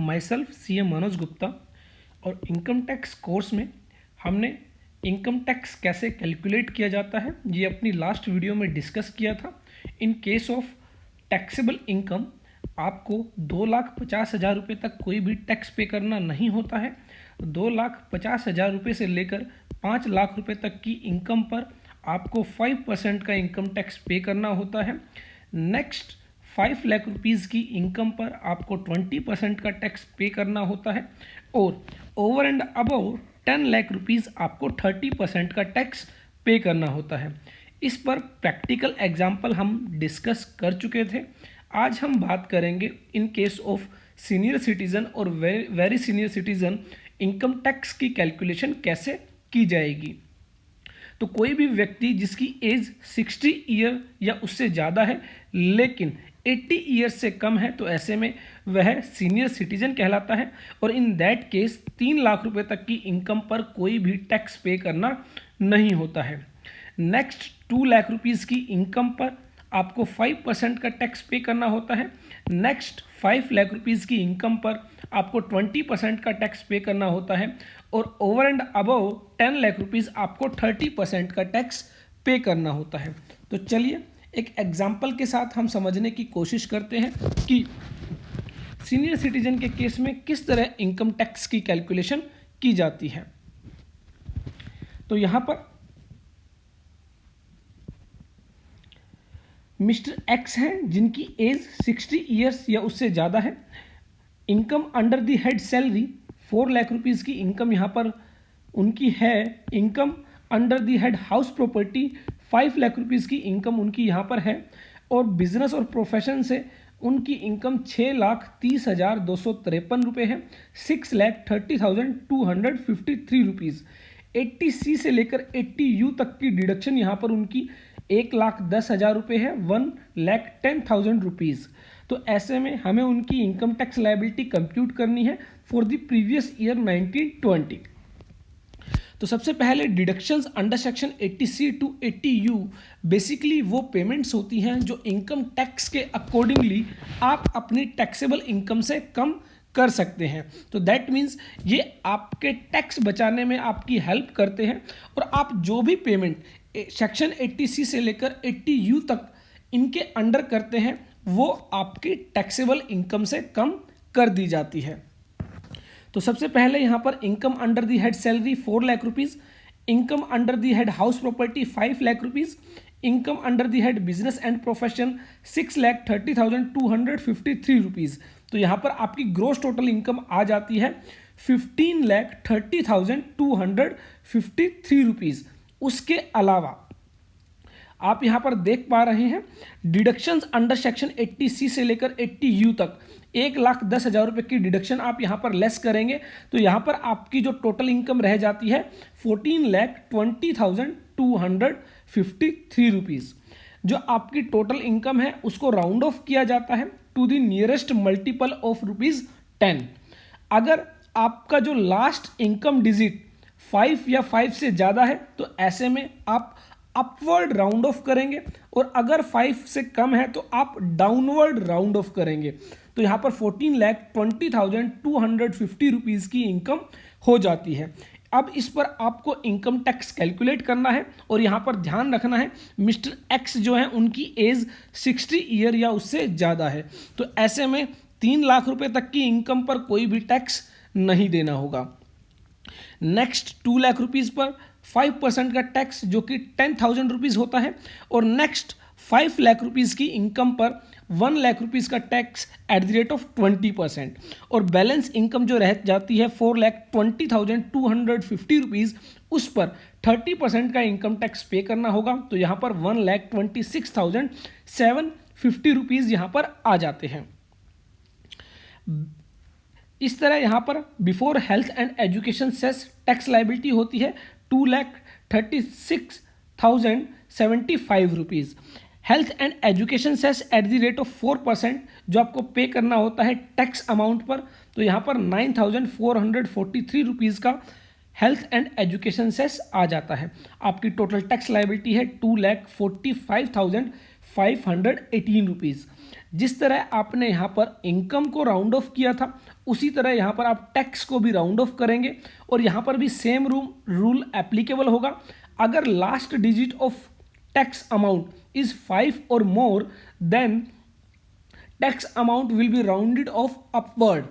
My self CA Manoj Gupta. और income tax course में हमने इनकम टैक्स कैसे कैलकुलेट किया जाता है ये अपनी लास्ट वीडियो में डिस्कस किया था। इन केस ऑफ टैक्सेबल इनकम आपको 2,50,000 रुपये तक कोई भी टैक्स पे करना नहीं होता है। 2,50,000 रुपये से लेकर 5 लाख रुपये तक की इनकम पर आपको 5% का इनकम टैक्स पे करना होता है। नेक्स्ट 5 लाख रुपीज़ की इनकम पर आपको 20% का टैक्स पे करना होता है और over and above 10 lakh rupees आपको 30% का टैक्स पे करना होता है। इस पर प्रैक्टिकल एग्जाम्पल हम डिस्कस कर चुके थे। आज हम बात करेंगे in case of senior citizen और very senior citizen income tax की कैलकुलेशन कैसे की जाएगी। तो कोई भी व्यक्ति जिसकी एज 60 ईयर या उससे ज़्यादा है लेकिन 80 ईयर्स से कम है तो ऐसे में वह सीनियर सिटीजन कहलाता है और इन दैट केस 3 लाख रुपए तक की इनकम पर कोई भी टैक्स पे करना नहीं होता है। नेक्स्ट 2 लाख रुपीज़ की इनकम पर आपको 5% का टैक्स पे करना होता है। नेक्स्ट 5 लाख रुपीज़ की इनकम पर आपको 20% का टैक्स पे करना होता है और over and above 10 lakh rupees आपको 30% का टैक्स पे करना होता है। तो चलिए एक एग्जाम्पल के साथ हम समझने की कोशिश करते हैं कि सीनियर सिटीजन के केस में किस तरह इनकम टैक्स की कैलकुलेशन की जाती है। तो यहाँ पर मिस्टर एक्स हैं जिनकी एज 60 ईयर्स या उससे ज़्यादा है। Income under the head salary 4 lakh rupees की इनकम यहाँ पर उनकी है। Income under the head house property 5 lakh rupees की इनकम उनकी यहाँ पर है और बिजनेस और प्रोफेशन से उनकी इनकम 6,30,253 रुपये है। 6,30,253 रुपीज़। 80C से लेकर 80U तक की डिडक्शन यहाँ पर उनकी 1,10,000 रुपये है। 1,10,000 रुपीज़। तो ऐसे में हमें उनकी इनकम टैक्स लायबिलिटी कंप्यूट करनी है फॉर द प्रीवियस ईयर 1920। तो सबसे पहले deductions under section 80C to 80U basically वो पेमेंट्स होती हैं जो इनकम टैक्स के अकॉर्डिंगली आप अपनी टैक्सेबल इनकम से कम कर सकते हैं। तो दैट मीन्स ये आपके टैक्स बचाने में आपकी हेल्प करते हैं और आप जो भी पेमेंट सेक्शन 80C से लेकर 80U तक इनके अंडर करते हैं वो आपकी टैक्सेबल इनकम से कम कर दी जाती है। तो सबसे पहले यहाँ पर income under the head salary 4 lakh rupees, income under the head house property 5 lakh rupees, income under the head business and profession 6,30,253 rupees. तो यहाँ पर आपकी ग्रोस टोटल इनकम आ जाती है 15,30,253 रुपीज़। उसके अलावा आप यहाँ पर देख पा रहे हैं डिडक्शंस अंडर सेक्शन 80C से लेकर 80U तक 1,10,000 रुपये की डिडक्शन आप यहाँ पर लेस करेंगे तो यहाँ पर आपकी जो टोटल इनकम रह जाती है 14,20,253 रुपीज़। जो आपकी टोटल इनकम है उसको राउंड ऑफ किया जाता है to the nearest multiple of ₹10। अगर आपका जो लास्ट इनकम डिजिट 5 या 5 से ज़्यादा है तो ऐसे में आप अपवर्ड राउंड ऑफ करेंगे और अगर 5 से कम है तो आप डाउनवर्ड राउंड ऑफ करेंगे। तो यहाँ पर 14,20,250 रुपीज़ की इनकम हो जाती है। अब इस पर आपको इनकम टैक्स कैलकुलेट करना है और यहाँ पर ध्यान रखना है मिस्टर एक्स जो है उनकी एज 60 ईयर या उससे ज़्यादा है। तो ऐसे में 3 लाख रुपए तक की इनकम पर कोई भी टैक्स नहीं देना होगा। नेक्स्ट 2 लाख रुपीज़ पर 5% का टैक्स जो कि 10,000 रुपीज़ होता है और नेक्स्ट 5 लाख रुपीज़ की इनकम पर 1 लाख रुपीज़ का tax at the rate of 20% और बैलेंस इनकम जो रह जाती है 4,20,250 रुपीज़ उस पर 30% का इनकम टैक्स पे करना होगा। तो यहाँ पर 1,26,750 रुपीज़ यहाँ पर आ जाते हैं। इस तरह यहाँ पर before health and education cess tax liability होती है 2,36,075 rupees. Health and education cess at the rate of 4% जो आपको पे करना होता है टैक्स अमाउंट पर। तो यहाँ पर 9,443 रुपीज़ का हेल्थ एंड एजुकेशन सेस आ जाता है। आपकी टोटल टैक्स लायबिलिटी है 2,45,518 रुपीज़। जिस तरह आपने यहाँ पर इनकम को राउंड ऑफ किया था, उसी तरह यहाँ पर आप टैक्स को भी राउंड ऑफ करेंगे और यहाँ पर भी सेम रूल एप्लीकेबल होगा। अगर last digit of tax amount is 5 और मोर, then tax amount will be rounded off upward.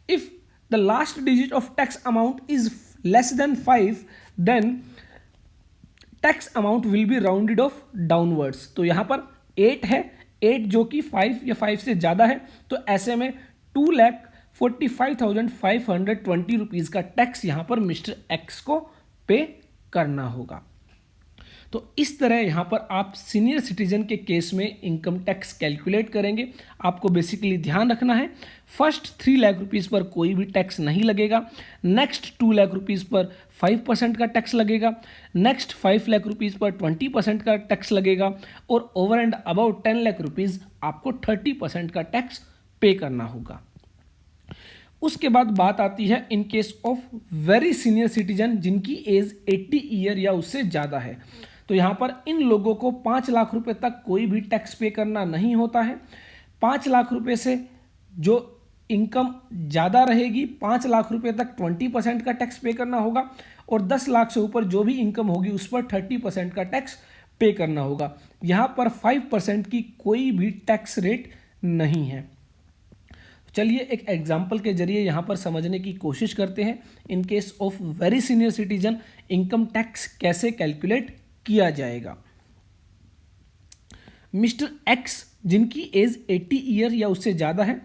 If the last digit of tax amount is less than 5, then tax amount will be rounded off downwards. तो यहाँ पर 8 है, 8 जो कि 5 या 5 से ज़्यादा है, तो ऐसे में 2,45,520 रुपीज़ का टैक्स यहाँ पर मिस्टर एक्स को पे करना होगा। तो इस तरह यहाँ पर आप सीनियर सिटीजन के केस में इनकम टैक्स कैलकुलेट करेंगे। आपको बेसिकली ध्यान रखना है, फर्स्ट 3 लाख रुपीज़ पर कोई भी टैक्स नहीं लगेगा, नेक्स्ट 2 लाख रुपीज़ पर 5% का टैक्स लगेगा, नेक्स्ट 5 लाख रुपीज़ पर 20% का टैक्स लगेगा और over and about 10 lakh rupees आपको 30% का टैक्स पे करना होगा। उसके बाद बात आती है इन case of very senior citizen जिनकी एज 80 ईयर या उससे ज़्यादा है। तो यहाँ पर इन लोगों को 5 लाख रुपए तक कोई भी टैक्स पे करना नहीं होता है। 5 लाख रुपए से जो इनकम ज़्यादा रहेगी, 5 लाख रुपए तक 20% का टैक्स पे करना होगा और 10 लाख से ऊपर जो भी इनकम होगी उस पर 30% का टैक्स पे करना होगा। यहाँ पर 5% की कोई भी टैक्स रेट नहीं है। चलिए एक एग्जाम्पल के जरिए यहाँ पर समझने की कोशिश करते हैं इन case of very senior citizen income tax कैसे कैलकुलेट किया जाएगा। मिस्टर एक्स जिनकी एज 80 ईयर या उससे ज़्यादा है,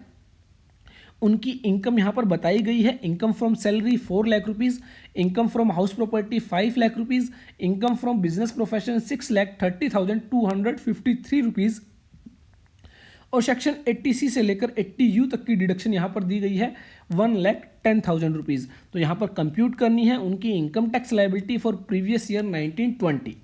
उनकी इनकम यहाँ पर बताई गई है। Income from salary 4 lakh rupees, income from house property 5 lakh rupees, income from business profession 6,30,253 rupees और सेक्शन 80C से लेकर 80U तक की डिडक्शन यहाँ पर दी गई है 1,10,000 रुपीज़। तो यहाँ पर कंप्यूट करनी है उनकी income tax liability for previous year 1920।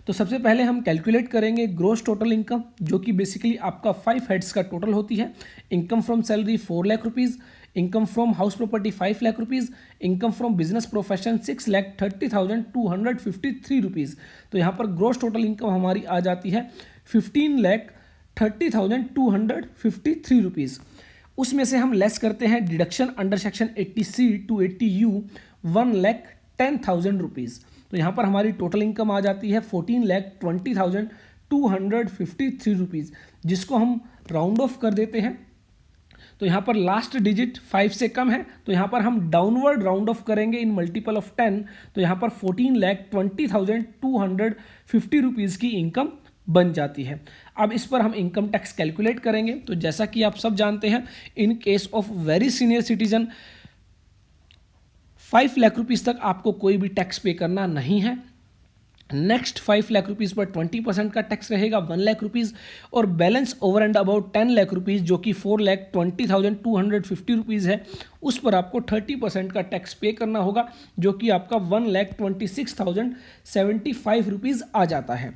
तो सबसे पहले हम कैलकुलेट करेंगे ग्रोस टोटल इनकम, जो कि बेसिकली आपका 5 हेड्स का टोटल होती है। Income from salary 4 lakh rupees, income from house property 5 lakh rupees, income from business profession 6,30,253 rupees. तो यहाँ पर ग्रोस टोटल इनकम हमारी आ जाती है 15,30,253 रुपीज़। उसमें से हम लेस करते हैं deduction under section 80C to 80U 1,10,000 rupees. तो यहाँ पर हमारी टोटल इनकम आ जाती है 14,20,253 रुपीज़, जिसको हम राउंड ऑफ कर देते हैं। तो यहाँ पर लास्ट डिजिट 5 से कम है, तो यहाँ पर हम डाउनवर्ड राउंड ऑफ करेंगे इन मल्टीपल ऑफ 10। तो यहाँ पर 14,20,250 रुपीज़ की इनकम बन जाती है। अब इस पर हम इनकम टैक्स कैलकुलेट करेंगे। तो जैसा कि आप सब जानते हैं, इन case of very senior citizen 5 lakh rupees तक आपको कोई भी टैक्स पे करना नहीं है। नेक्स्ट 5 लाख रुपीज़ पर 20% का टैक्स रहेगा 1 लाख रुपीज़ और balance over and about 10 lakh rupees जो कि 4,20,250 रुपीज़ है, उस पर आपको 30% का टैक्स पे करना होगा, जो कि आपका 1,26,075 रुपीज़ आ जाता है।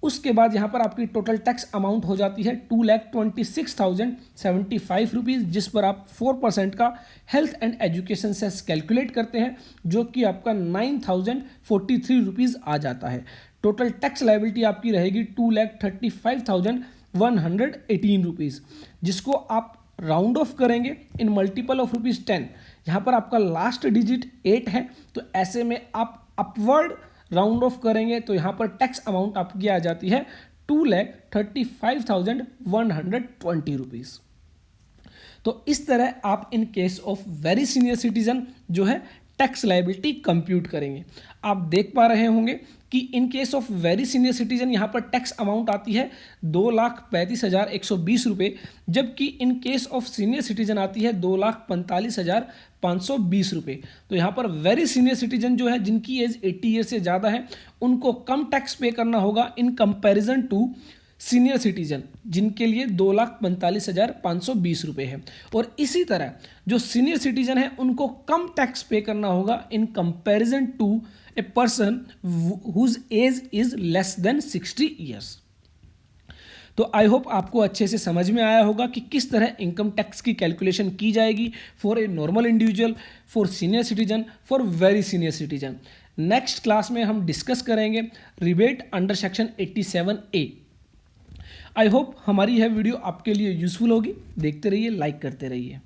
उसके बाद यहाँ पर आपकी टोटल टैक्स अमाउंट हो जाती है 2,26,075 रुपीज़, जिस पर आप 4% का health and education cess calculate करते हैं, जो कि आपका 9,043 रुपीज़ आ जाता है। टोटल टैक्स लायबिलिटी आपकी रहेगी 2,35,118 रुपीज़, जिसको आप राउंड ऑफ करेंगे इन मल्टीपल ऑफ रुपीज़ 10। यहाँ पर आपका लास्ट डिजिट 8 है, तो ऐसे में आप अपवर्ड राउंड ऑफ करेंगे तो यहाँ पर टैक्स अमाउंट आपकी आ जाती है 2,35,120 रुपीज़। तो इस तरह आप इन case of very senior citizen जो है टैक्स लायबिलिटी कंप्यूट करेंगे। आप देख पा रहे होंगे कि इन case of very senior citizen यहाँ पर टैक्स अमाउंट आती है 2,35,120 रुपये, जबकि इन केस ऑफ सीनियर सिटीजन आती है 2,45,520 रुपये। तो यहाँ पर वेरी सीनियर सिटीजन जो है जिनकी एज 80 ईयर से ज़्यादा है, उनको कम टैक्स पे करना होगा in comparison to senior citizen जिनके लिए 2,45,520 रुपये है। और इसी तरह जो सीनियर सिटीजन है उनको कम टैक्स पे करना होगा in comparison to a person whose age is less than 60 years. तो आई होप आपको अच्छे से समझ में आया होगा कि किस तरह इनकम टैक्स की कैलकुलेशन की जाएगी for a normal individual, for senior citizen, for very senior citizen. Next class में हम डिस्कस करेंगे rebate under section 87A। I hope हमारी यह वीडियो आपके लिए यूज़फुल होगी। देखते रहिए, लाइक करते रहिए।